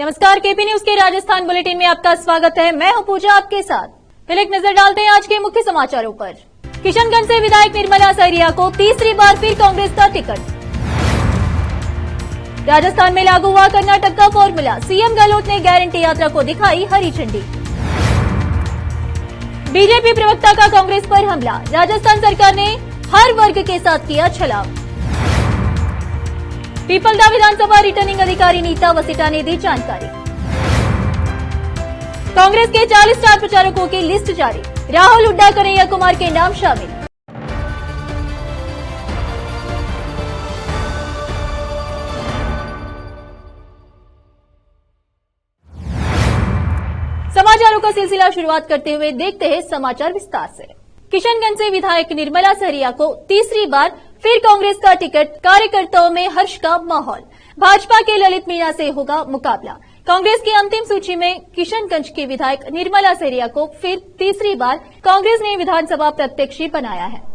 नमस्कार, KP news के Rajasthan bulletin में आपका स्वागत है। मैं हूं पूजा आपके साथ। पहले एक नजर डालते हैं आज के मुख्य समाचारों पर। किशनगंज से विधायक निर्मला सहरिया को तीसरी बार फिर कांग्रेस का टिकट। राजस्थान में लागू हुआ कर्नाटक का फॉर्मूला, सीएम गहलोत ने गारंटी यात्रा को दिखाई हरी झंडी। बीजेपी प्रवक्ता का कांग्रेस पर हमला, राजस्थान सरकार ने हर वर्ग के साथ किया छलावा। पीपलदा विधानसभा रिटर्निंग अधिकारी नीता वसीटा ने दी जानकारी। कांग्रेस के 40 स्टार प्रचारकों की लिस्ट जारी, राहुल हुड्डा, कन्हैया कुमार के नाम शामिल। समाचारों का सिलसिला शुरुआत करते हुए देखते हैं समाचार विस्तार से। किशनगंज से विधायक निर्मला सहरिया को तीसरी बार फिर कांग्रेस का टिकट, कार्यकर्ताओं में हर्ष का माहौल। भाजपा के ललित मीणा से होगा मुकाबला। कांग्रेस की अंतिम सूची में किशनगंज की विधायक निर्मला सहरिया को फिर तीसरी बार कांग्रेस ने विधानसभा प्रत्याशी बनाया है।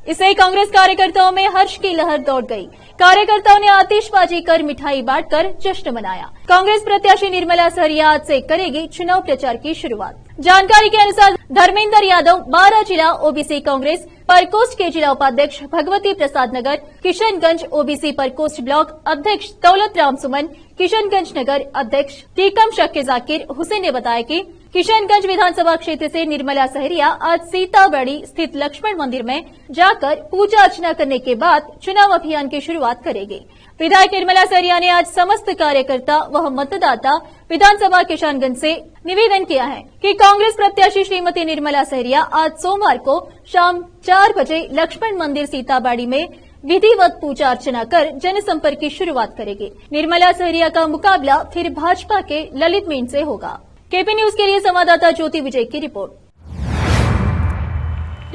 इससे कांग्रेस कार्यकर्ताओं में हर्ष की लहर दौड़ गई। कार्यकर्ताओं ने आतिशबाजी कर मिठाई बांटकर जश्न मनाया। कांग्रेस प्रत्याशी निर्मला सहरिया आज से करेगी चुनाव प्रचार की शुरुआत। जानकारी के अनुसार धर्मेंद्र यादव 12 जिला ओबीसी कांग्रेस परकोस्ट के जिला उपाध्यक्ष भगवती प्रसाद नगर, किशनगंज ओबीसी परकोस्ट ब्लॉक अध्यक्ष दौलत राम सुमन, किशनगंज नगर अध्यक्ष टीकम शक्के जाकिर हुसैन ने बताया कि किशनगंज विधानसभा क्षेत्र से निर्मला सहरिया आज सीताबड़ी स्थित लक्ष्मण मंदिर में जाकर पूजा अर्चना करने के बाद चुनाव अभियान की शुरुआत करेगी। विधायक निर्मला सहरिया ने आज समस्त कार्यकर्ता व मतदाता विधानसभा किशनगंज से निवेदन किया है कि कांग्रेस प्रत्याशी श्रीमती निर्मला सहरिया आज सोमवार को शाम 4 बजे लक्ष्मण मंदिर सीताबाड़ी में विधिवत पूजा अर्चना कर जनसंपर्क की शुरुआत करेगी। निर्मला सहरिया का मुकाबला फिर भाजपा के ललित मीण से होगा। केपी न्यूज के लिए संवाददाता ज्योति विजय की रिपोर्ट।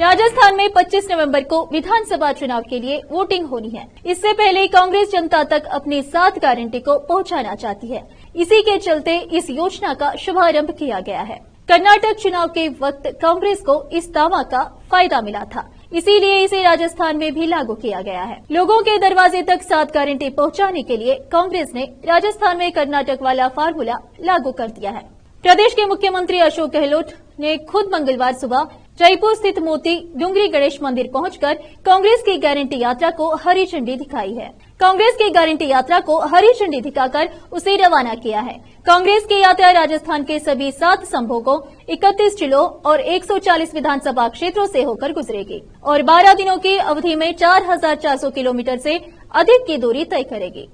राजस्थान में 25 नवंबर को विधानसभा चुनाव के लिए वोटिंग होनी है। इससे पहले कांग्रेस जनता तक अपनी 7 गारंटी को पहुंचाना चाहती है। इसी के चलते इस योजना का शुभारंभ किया गया है। कर्नाटक चुनाव के वक्त कांग्रेस को इस दावा का फायदा मिला था, इसीलिए इसे राजस्थान में भी लागू किया गया है। लोगों के दरवाजे तक 7 गारंटी पहुंचाने के लिए कांग्रेस ने राजस्थान में कर्नाटक वाला फार्मूला लागू कर दिया है। प्रदेश के मुख्यमंत्री अशोक गहलोत ने खुद मंगलवार सुबह जयपुर स्थित मोती डूंगरी गणेश मंदिर पहुंचकर कांग्रेस की गारंटी यात्रा को हरी झंडी दिखाई है। कांग्रेस की गारंटी यात्रा को हरी झंडी दिखाकर उसे रवाना किया है। कांग्रेस की यात्रा राजस्थान के सभी 7 संभागों, 31 जिलों और 140 विधानसभा क्षेत्रों से होकर गुजरेगी और 12 दिनों की अवधि में 4400 किलोमीटर से अधिक की दूरी तय करेगी।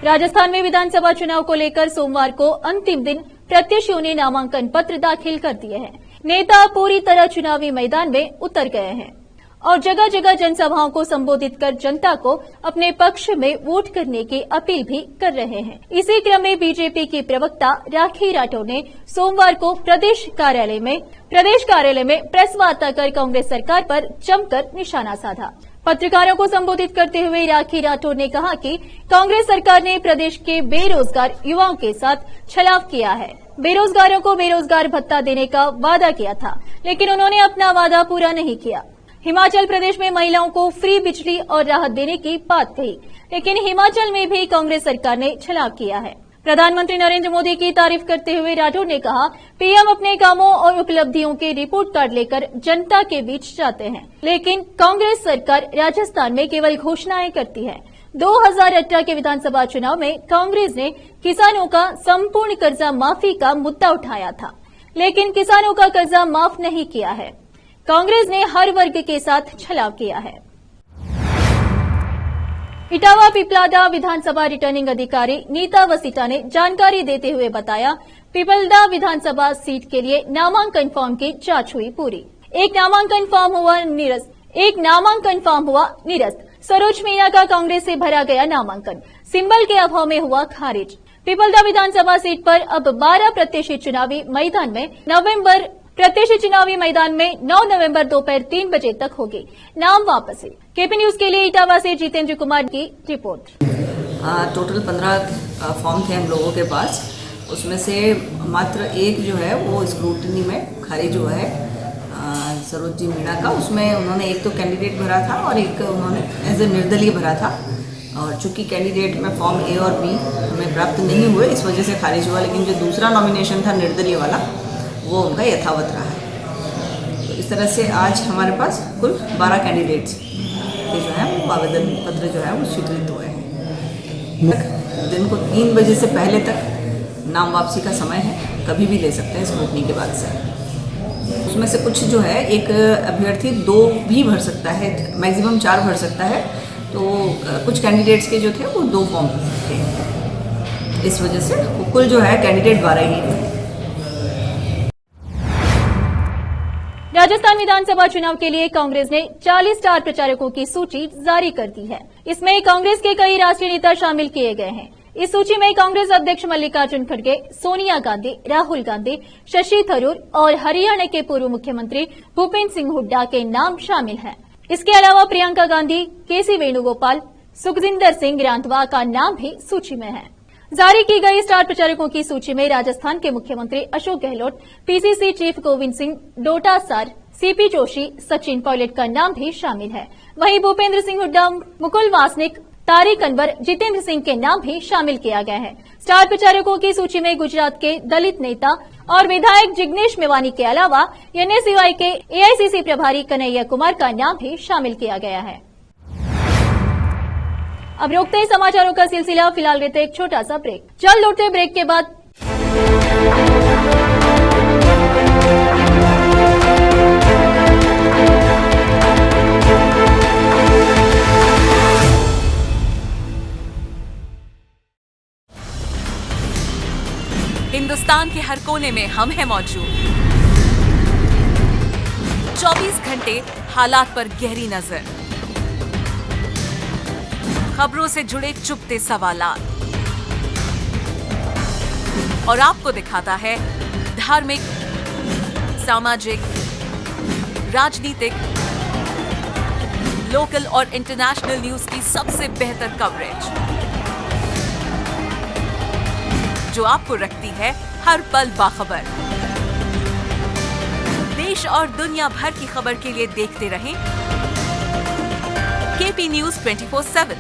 राजस्थान में विधानसभा चुनाव को लेकर सोमवार को अंतिम दिन प्रत्याशियों ने नामांकन पत्र दाखिल कर दिए हैं। नेता पूरी तरह चुनावी मैदान में उतर गए हैं और जगह जगह जनसभाओं को संबोधित कर जनता को अपने पक्ष में वोट करने की अपील भी कर रहे हैं। इसी क्रम में बीजेपी की प्रवक्ता राखी राठौर ने सोमवार को प्रदेश कार्यालय में प्रेस वार्ता कर कांग्रेस सरकार पर जमकर निशाना साधा। पत्रकारों को संबोधित करते हुए राखी राठौर ने कहा कि कांग्रेस सरकार ने प्रदेश के बेरोजगार युवाओं के साथ छलावा किया है। बेरोजगारों को बेरोजगार भत्ता देने का वादा किया था, लेकिन उन्होंने अपना वादा पूरा नहीं किया। हिमाचल प्रदेश में महिलाओं को फ्री बिजली और राहत देने की बात कही, लेकिन हिमाचल में भी कांग्रेस सरकार ने छलावा किया है। प्रधानमंत्री नरेंद्र मोदी की तारीफ करते हुए राठौर ने कहा, पीएम अपने कामों और उपलब्धियों के रिपोर्ट कार्ड लेकर जनता के बीच जाते हैं, लेकिन कांग्रेस सरकार राजस्थान में केवल घोषणाएं करती है। 2018 के विधानसभा चुनाव में कांग्रेस ने किसानों का संपूर्ण कर्जा माफी का मुद्दा उठाया था, लेकिन किसानों का कर्जा माफ नहीं किया है। कांग्रेस ने हर वर्ग के साथ छलावा किया है। इटावा पिपलादा विधानसभा रिटर्निंग अधिकारी नीता वसीटा ने जानकारी देते हुए बताया, पिपलदा विधानसभा सीट के लिए नामांकन फॉर्म की जांच हुई पूरी। एक नामांकन फॉर्म हुआ निरस्त। सरोज मीणा का कांग्रेस से भरा गया नामांकन सिंबल के अभाव में हुआ खारिज। पिपलदा विधानसभा सीट पर अब 12 प्रत्याशी चुनावी मैदान में 9 नवंबर दोपहर 3 बजे तक होगी नाम वापसी। केपी न्यूज के लिए इटावा से जितेंद्र कुमार की रिपोर्ट। टोटल 15 फॉर्म थे हम लोगों के पास, उसमें से मात्र एक जो है वो स्क्रूटनी में खारिज हुआ है, सरोज मीणा का। उसमें उन्होंने एक तो कैंडिडेट भरा था और एक उन्होंने एज ए निर्दलीय भरा था। और चूंकि कैंडिडेट में फॉर्म ए और बी हमें प्राप्त नहीं हुए, इस वजह से खारिज हुआ, लेकिन जो दूसरा नॉमिनेशन था निर्दलीय वाला वो उनका यथावत रहा है। तो इस तरह से आज हमारे पास कुल 12 कैंडिडेट्स के जो है वो आवेदन पत्र जो है वो स्वीकृत हुए हैं। दिन को 3 बजे से पहले तक नाम वापसी का समय है, कभी भी ले सकते हैं स्क्रूटनी के बाद से। उसमें से कुछ जो है एक अभ्यर्थी 2 भी भर सकता है, मैक्सिमम 4 भर सकता है, तो कुछ कैंडिडेट्स के जो थे वो 2 फॉर्म थे, इस वजह से कुल जो है कैंडिडेट 12 ही है। राजस्थान विधानसभा चुनाव के लिए कांग्रेस ने 40 स्टार प्रचारकों की सूची जारी कर दी है। इसमें कांग्रेस के कई राष्ट्रीय नेता शामिल किए गए हैं। इस सूची में कांग्रेस अध्यक्ष मल्लिकार्जुन खड़गे, सोनिया गांधी, राहुल गांधी, शशि थरूर और हरियाणा के पूर्व मुख्यमंत्री भूपेंद्र सिंह हुड्डा के नाम शामिल हैं। इसके अलावा प्रियंका गांधी, केसी वेणुगोपाल, सुखजिंदर सिंह रांधवा का नाम भी सूची में है। जारी की गई स्टार प्रचारकों की सूची में राजस्थान के मुख्यमंत्री Ashok Gehlot, PCC chief Govind Singh Dotasra, CP Joshi, Sachin Pilot का नाम भी शामिल है। वहीं भूपेंद्र सिंह हुड्डा, मुकुल वासनिक, तारिक अनवर, जितेंद्र सिंह के नाम भी शामिल किया गया है। स्टार प्रचारकों की सूची में गुजरात के दलित नेता और विधायक जिग्नेश मेवानी के अलावा एनएसयूआई के एआईसीसी प्रभारी कन्हैया कुमार का नाम भी शामिल किया गया है। अब रोकते हैं समाचारों का सिलसिला, फिलहाल लेते हैं एक छोटा सा ब्रेक। चल लौटते ब्रेक के बाद हिंदुस्तान के हर कोने में हम हैं मौजूद। 24 घंटे हालात पर गहरी नजर, खबरों से जुड़े चुपते सवालात, और आपको दिखाता है धार्मिक, सामाजिक, राजनीतिक, लोकल और इंटरनेशनल न्यूज की सबसे बेहतर कवरेज, जो आपको रखती है हर पल बाखबर। देश और दुनिया भर की खबर के लिए देखते रहें केपी न्यूज 24/7।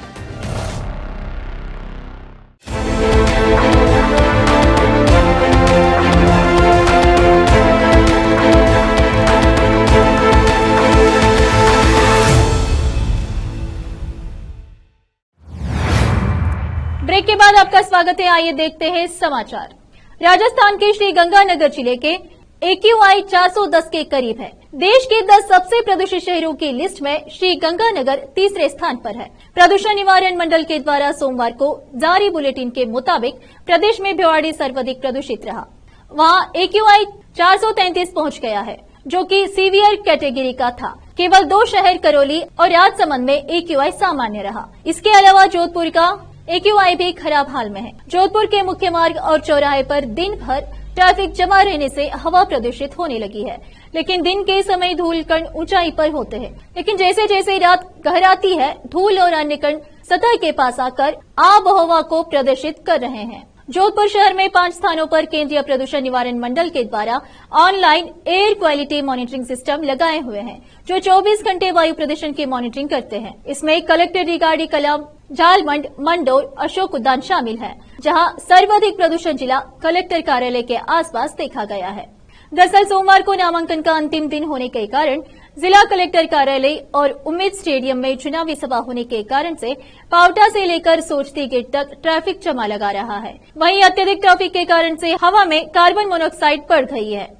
ब्रेक के बाद आपका स्वागत है। आइए देखते हैं समाचार। राजस्थान के श्री गंगानगर जिले के AQI 410 के करीब है। देश के 10 सबसे प्रदूषित शहरों की लिस्ट में श्री गंगानगर तीसरे स्थान पर है। प्रदूषण निवारण मंडल के द्वारा सोमवार को जारी बुलेटिन के मुताबिक प्रदेश में भिवाड़ी सर्वाधिक प्रदूषित रहा। वहां AQI 433 पहुंच गया है, जो कि सीवियर कैटेगरी का था। केवल 2 शहर करौली और राजसमंद में AQI सामान्य रहा। इसके अलावा जोधपुर का AQI भी खराब हाल में है। जोधपुर के मुख्य मार्ग और चौराहे पर दिन भर ट्रैफिक जमा रहने से हवा प्रदूषित होने लगी है, लेकिन दिन के समय धूल कण ऊंचाई पर होते हैं। लेकिन जैसे जैसे रात गहराती है, धूल और अन्य कण सतह के पास आकर आबोहवा को प्रदर्शित कर रहे हैं। जोधपुर शहर में 5 स्थानों पर केंद्रीय प्रदूषण निवारण मंडल के द्वारा online air quality monitoring system लगाए हुए हैं, जो 24 घंटे वायु प्रदूषण की मॉनिटरिंग करते हैं। इसमें कलेक्टर रिगाड़ी कलाम, झालमंड, मंडोर, अशोक उद्यान शामिल है, जहां सर्वाधिक प्रदूषण जिला कलेक्टर कार्यालय के आसपास देखा गया है। दरअसल सोमवार को नामांकन का अंतिम दिन होने के कारण जिला कलेक्टर कार्यालय और उम्मीद स्टेडियम में चुनावी सभा होने के कारण से पावटा से लेकर सोचती गेट तक ट्रैफिक जमा लगा रहा है। वहीं अत्यधिक ट्रैफिक के कारण से हवा में कार्बन मोनोऑक्साइड बढ़ गई है।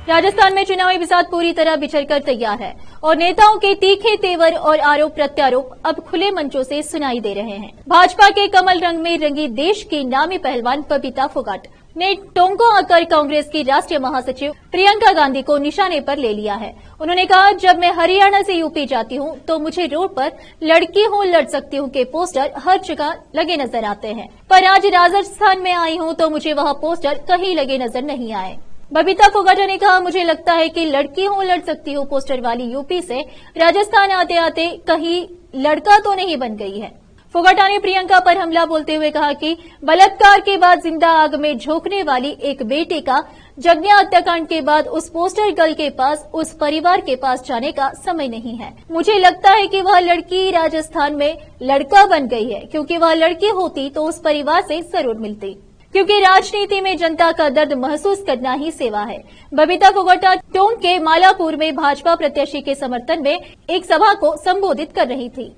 राजस्थान में चुनावी बिसात पूरी तरह बिछड़कर तैयार है और नेताओं के तीखे तेवर और आरोप प्रत्यारोप अब खुले मंचों से सुनाई दे रहे हैं। भाजपा के कमल रंग में रंगी देश की नामी पहलवान बबीता फोगाट ने टोंको आकर कांग्रेस की राष्ट्रीय महासचिव प्रियंका गांधी को निशाने पर ले लिया है। उन्होंने कहा, जब मैं हरियाणा से यूपी जाती हूं तो मुझे रोड पर लड़की हूं लड़ सकती हूं के पोस्टर हर जगह लगे नजर आते हैं, पर आज राजस्थान में आई हूं तो मुझे वह पोस्टर कहीं लगे नजर नहीं आए। बबीता फोगाटा ने कहा, मुझे लगता है कि लड़की हूं लड़ सकती हूं पोस्टर वाली यूपी से राजस्थान आते आते कहीं लड़का तो नहीं बन गई है। फोगाटा ने प्रियंका पर हमला बोलते हुए कहा कि बलात्कार के बाद जिंदा आग में झोंकने वाली एक बेटे का जगनिया हत्याकांड के बाद उस पोस्टर गर्ल के पास, उस परिवार के पास जाने का समय नहीं है। मुझे लगता है कि वह लड़की राजस्थान में लड़का बन गई है, क्योंकि वह लड़की होती तो उस परिवार से जरूर मिलती, क्योंकि राजनीति में जनता का दर्द महसूस करना ही सेवा है। बबीता फोगाटा टोंक के मालापुर में भाजपा प्रत्याशी के समर्थन में एक सभा को संबोधित कर रही थी।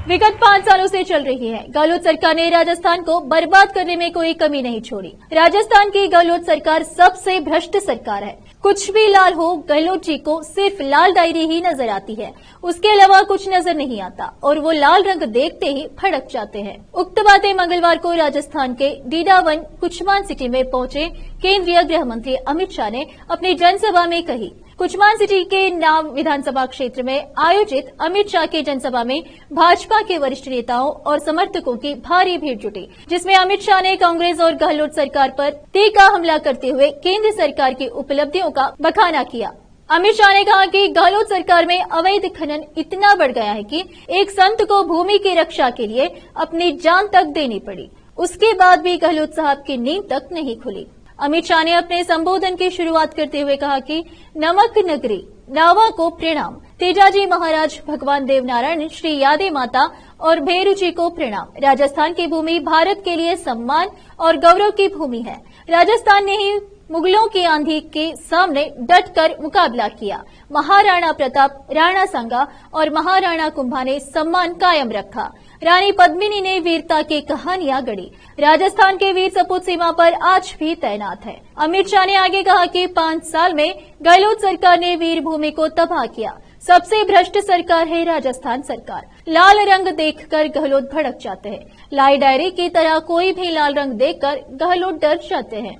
विगत 5 सालों से चल रही है गहलोत सरकार ने राजस्थान को बर्बाद करने में कोई कमी नहीं छोड़ी। राजस्थान की गहलोत सरकार सबसे भ्रष्ट सरकार है। कुछ भी लाल हो, गहलोत जी को सिर्फ लाल डायरी ही नजर आती है, उसके अलावा कुछ नजर नहीं आता और वो लाल रंग देखते ही भड़क जाते हैं। उक्त बातें मंगलवार को राजस्थान के डीडावन कुचमान सिटी में पहुंचे केंद्रीय गृह मंत्री अमित शाह ने अपनी जनसभा में कही। कुचमान सिटी के नाम विधानसभा क्षेत्र में आयोजित अमित शाह की जनसभा में भाजपा के वरिष्ठ नेताओं और समर्थकों की भारी भीड़ जुटी, जिसमें अमित शाह ने कांग्रेस और गहलोत सरकार पर तीखा हमला करते हुए केंद्र सरकार की उपलब्धियों का बखाना किया। अमित शाह ने कहा कि गहलोत सरकार में अवैध खनन इतना बढ़ गया है कि एक संत को भूमि की रक्षा के लिए अपनी जान तक देनी पड़ी, उसके बाद भी गहलोत साहब की नींद तक नहीं खुली। अमित शाह ने अपने संबोधन की शुरुआत करते हुए कहा कि नमक नगरी नावा को प्रणाम, तेजाजी महाराज, भगवान देवनारायण, श्री यादे माता और भैरू जी को प्रणाम। राजस्थान की भूमि भारत के लिए सम्मान और गौरव की भूमि है। राजस्थान ने ही मुगलों की आंधी के सामने डटकर मुकाबला किया। महाराणा प्रताप, राणा सांगा और महाराणा कुंभा ने सम्मान कायम रखा। रानी पद्मिनी ने वीरता की कहानियां गढ़ी। राजस्थान के वीर सपूत सीमा पर आज भी तैनात है। अमित शाह ने आगे कहा कि 5 साल में गहलोत सरकार ने वीर भूमि को तबाह किया। सबसे भ्रष्ट सरकार है राजस्थान सरकार। लाल रंग देखकर गहलोत भड़क जाते हैं। लाई डायरी की तरह कोई भी लाल रंग देखकर गहलोत डर जाते हैं।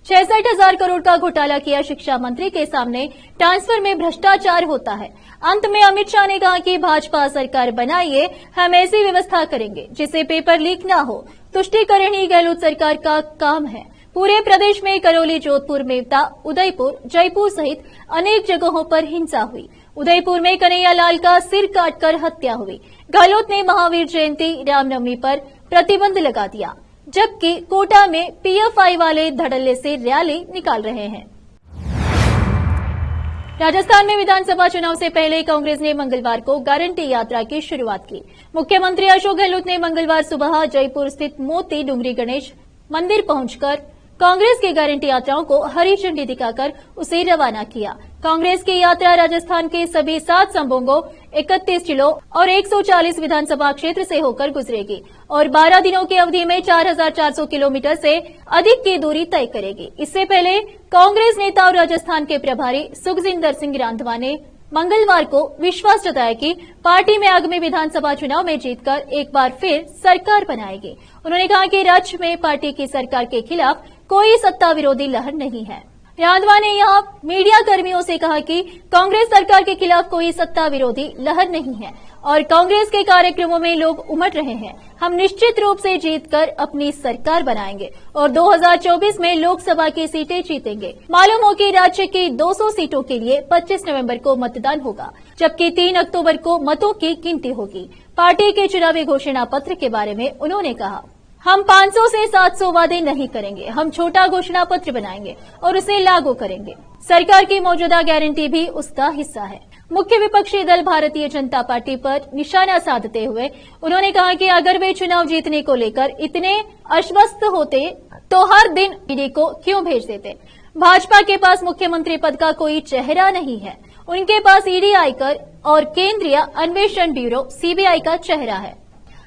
66,000 करोड़ का घोटाला किया शिक्षा मंत्री के सामने, ट्रांसफर में भ्रष्टाचार होता है। अंत में अमित शाह ने कहा कि भाजपा सरकार बनाइए, हम ऐसी व्यवस्था करेंगे जिससे पेपर लीक न हो। तुष्टीकरण ही गहलोत सरकार का काम है। पूरे प्रदेश में करौली, जोधपुर, मेवता, उदयपुर, जयपुर सहित अनेक जगहों पर हिंसा हुई। उदयपुर में कन्हैया लाल का सिर काटकर हत्या हुई। गहलोत ने महावीर जयंती, रामनवमी पर प्रतिबंध लगा दिया, जबकि कोटा में पीएफआई वाले धड़ल्ले से रैली निकाल रहे हैं। राजस्थान में विधानसभा चुनाव से पहले कांग्रेस ने मंगलवार को गारंटी यात्रा की शुरुआत की। मुख्यमंत्री अशोक गहलोत ने मंगलवार सुबह जयपुर स्थित मोती डूंगरी गणेश मंदिर पहुंचकर कांग्रेस की गारंटी यात्राओं को हरी झंडी दिखाकर उसे रवाना किया। कांग्रेस की यात्रा राजस्थान के सभी 7 संभागों, 31 जिलों और 140 विधानसभा क्षेत्र से होकर गुजरेगी और 12 दिनों की अवधि में 4,400 किलोमीटर से अधिक की दूरी तय करेगी। इससे पहले कांग्रेस नेता और राजस्थान के प्रभारी सुखजिंदर सिंह रांधवा ने मंगलवार को विश्वास जताया कि पार्टी में आगामी विधानसभा चुनाव में जीतकर एक बार फिर सरकार बनाएगी। उन्होंने कहा कि राज्य में पार्टी की सरकार के खिलाफ कोई सत्ता विरोधी लहर नहीं है। रांधवा ने यहां मीडिया कर्मियों से कहा कि कांग्रेस सरकार के खिलाफ कोई सत्ता विरोधी लहर नहीं है और कांग्रेस के कार्यक्रमों में लोग उमड़ रहे हैं। हम निश्चित रूप से जीतकर अपनी सरकार बनाएंगे और 2024 में लोकसभा की सीटें जीतेंगे। मालूम हो कि राज्य की 200 सीटों के लिए 25 नवंबर को मतदान होगा, जबकि 3 अक्टूबर को मतों की गिनती होगी। पार्टी के चुनावी घोषणा पत्र के बारे में उन्होंने कहा, हम 500 से 700 वादे नहीं करेंगे, हम छोटा घोषणा पत्र बनाएंगे और उसे लागू करेंगे। सरकार की मौजूदा गारंटी भी उसका हिस्सा है। मुख्य विपक्षी दल भारतीय जनता पार्टी पर निशाना साधते हुए उन्होंने कहा कि अगर वे चुनाव जीतने को लेकर इतने आश्वस्त होते तो हर दिन ईडी को क्यों भेज देते। भाजपा के पास मुख्यमंत्री पद का कोई चेहरा नहीं है, उनके पास ईडी, आयकर और केंद्रीय अन्वेषण ब्यूरो सीबीआई का चेहरा है।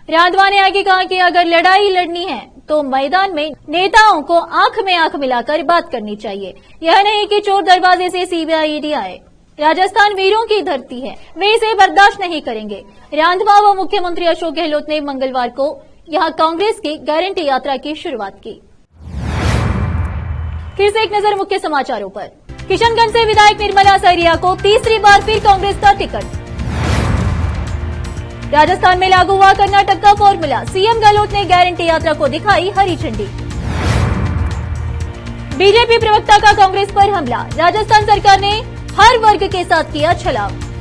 रांधवा ने आगे कहा कि अगर लड़ाई लड़नी है तो मैदान में नेताओं को आंख में आंख मिलाकर बात करनी चाहिए। यह नहीं कि चोर दरवाजे से सीबीआई, ईडी आए। राजस्थान वीरों की धरती है, वे इसे बर्दाश्त नहीं करेंगे। रांधवा व मुख्यमंत्री अशोक गहलोत ने मंगलवार को यहां कांग्रेस की गारंटी यात्रा की शुरुआत की। फिर से एक नजर मुख्य समाचारों पर। किशनगंज से विधायक निर्मला सहरिया को तीसरी बार फिर कांग्रेस का टिकट। राजस्थान में लागू हुआ कर्नाटक का फॉर्मूला, सीएम गहलोत ने गारंटी यात्रा को दिखाई हरी झंडी। बीजेपी प्रवक्ता का कांग्रेस पर हमला, राजस्थान सरकार ने हर वर्ग के साथ किया छलावा।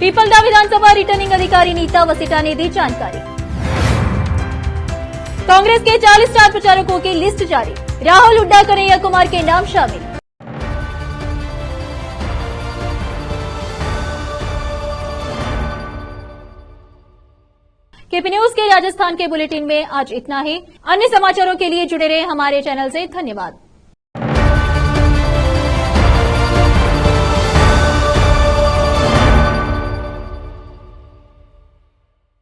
पीपलदा विधानसभा रिटर्निंग अधिकारी नीता वसिटा ने दी जानकारी। कांग्रेस के 40 स्टार प्रचारकों की लिस्ट जारी, राहुल, हुड्डा, कन्हैया कुमार के नाम शामिल। केपी न्यूज के राजस्थान के बुलेटिन में आज इतना ही। अन्य समाचारों के लिए जुड़े रहे हमारे चैनल से। धन्यवाद।